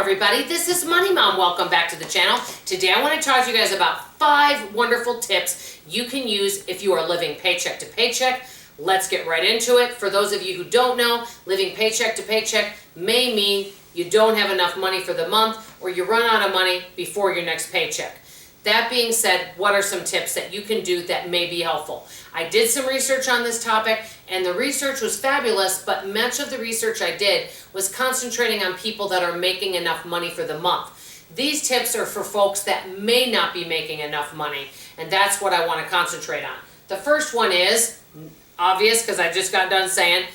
everybody, this is Money Mom. Welcome back to the channel. Today I want to talk to you guys about 5 wonderful tips you can use if you are living paycheck to paycheck. Let's get right into it. For those of you who don't know, living paycheck to paycheck may mean you don't have enough money for the month or you run out of money before your next paycheck. That being said, what are some tips that you can do that may be helpful? I did some research on this topic and the research was fabulous, but much of the research I did was concentrating on people that are making enough money for the month. These tips are for folks that may not be making enough money, and that's what I want to concentrate on. The first one is obvious because I just got done saying,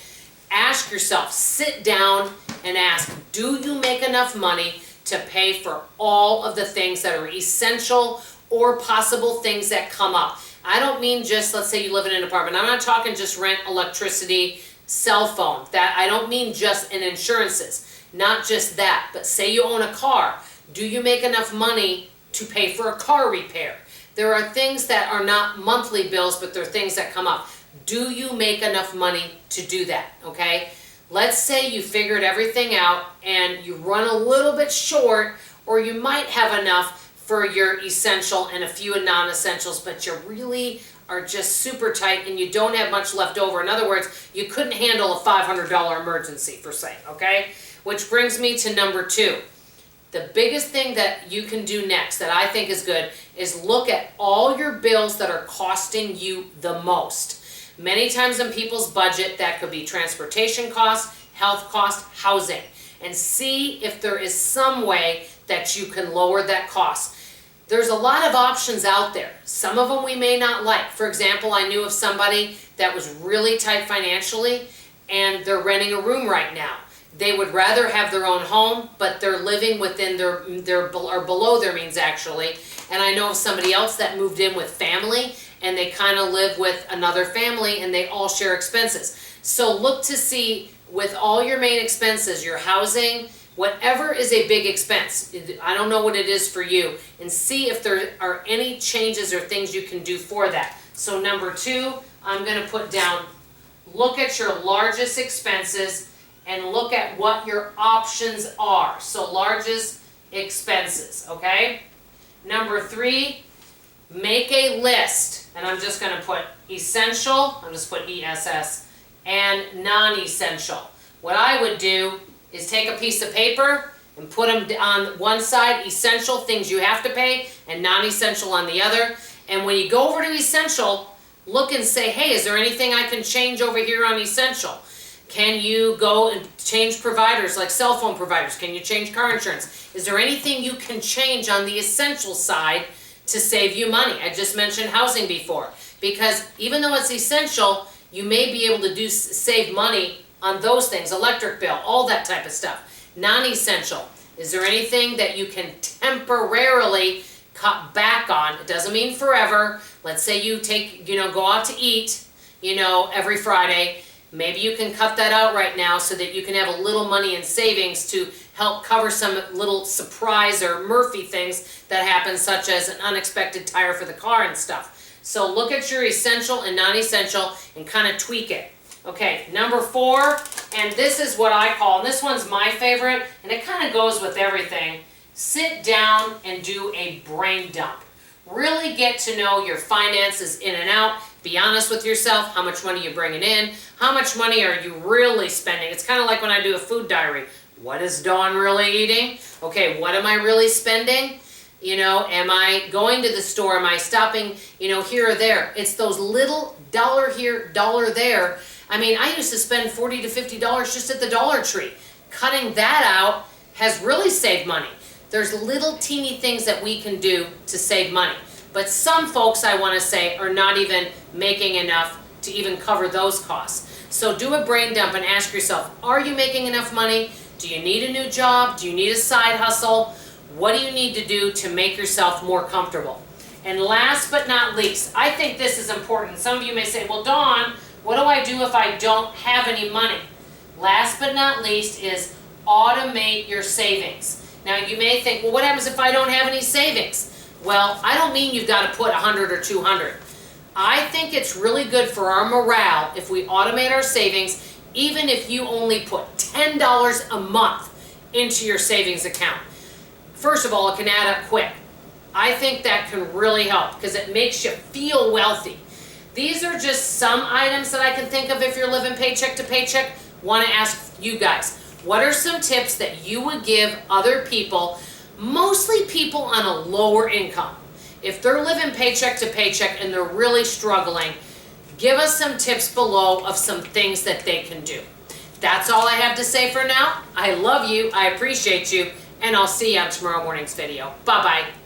ask yourself, sit down and ask, do you make enough money to pay for all of the things that are essential or possible things that come up? I don't mean just, let's say you live in an apartment. I'm not talking just rent, electricity, cell phone. That I don't mean just in insurances. Not just that, but say you own a car. Do you make enough money to pay for a car repair? There are things that are not monthly bills, but they're things that come up. Do you make enough money to do that, okay? Let's say you figured everything out and you run a little bit short, or you might have enough for your essential and a few non-essentials, but you really are just super tight and you don't have much left over. In other words, you couldn't handle a $500 emergency for say, okay? Which brings me to number 2. The biggest thing that you can do next that I think is good is look at all your bills that are costing you the most. Many times in people's budget, that could be transportation costs, health costs, housing, and see if there is some way that you can lower that cost. There's a lot of options out there. Some of them we may not like. For example, I knew of somebody that was really tight financially and they're renting a room right now. They would rather have their own home, but they're living within or below their means actually. And I know of somebody else that moved in with family and they kind of live with another family and they all share expenses. So look to see with all your main expenses, your housing, whatever is a big expense, I don't know what it is for you, and see if there are any changes or things you can do for that. So number 2, I'm going to put down, look at your largest expenses and look at what your options are. So largest expenses, okay? Number 3, make a list, and I'm just going to put essential, I'm just put ESS, and non-essential. What I would do is take a piece of paper and put them on one side, essential, things you have to pay, and non-essential on the other. And when you go over to essential, look and say, hey, is there anything I can change over here on essential? Can you go and change providers, like cell phone providers? Can you change car insurance? Is there anything you can change on the essential side to save you money? I just mentioned housing before, because even though it's essential, you may be able to save money on those things, electric bill, all that type of stuff. Non-essential, is there anything that you can temporarily cut back on? It doesn't mean forever. Let's say you go out to eat, every Friday. Maybe you can cut that out right now so that you can have a little money in savings to help cover some little surprise or Murphy things that happen, such as an unexpected tire for the car and stuff. So look at your essential and non-essential and kind of tweak it. Okay, number 4, and this is what I call, and this one's my favorite, and it kind of goes with everything. Sit down and do a brain dump. Really get to know your finances in and out. Be honest with yourself, how much money you're bringing in, how much money are you really spending. It's kind of like when I do a food diary. What is Dawn really eating? Okay, what am I really spending? Am I going to the store? Am I stopping, here or there? It's those little dollar here, dollar there. I mean, I used to spend $40 to $50 just at the Dollar Tree. Cutting that out has really saved money. There's little teeny things that we can do to save money. But some folks, I want to say, are not even making enough to even cover those costs. So do a brain dump and ask yourself, are you making enough money? Do you need a new job? Do you need a side hustle? What do you need to do to make yourself more comfortable? And last but not least, I think this is important. Some of you may say, well, Dawn, what do I do if I don't have any money? Last but not least is automate your savings. Now you may think, well, what happens if I don't have any savings? Well, I don't mean you've got to put 100 or 200. I think it's really good for our morale if we automate our savings, even if you only put $10 a month into your savings account. First of all, it can add up quick. I think that can really help because it makes you feel wealthy. These are just some items that I can think of if you're living paycheck to paycheck. Want to ask you guys, what are some tips that you would give other people, mostly people on a lower income? If they're living paycheck to paycheck and they're really struggling, give us some tips below of some things that they can do. That's all I have to say for now. I love you, I appreciate you, and I'll see you on tomorrow morning's video. Bye-bye.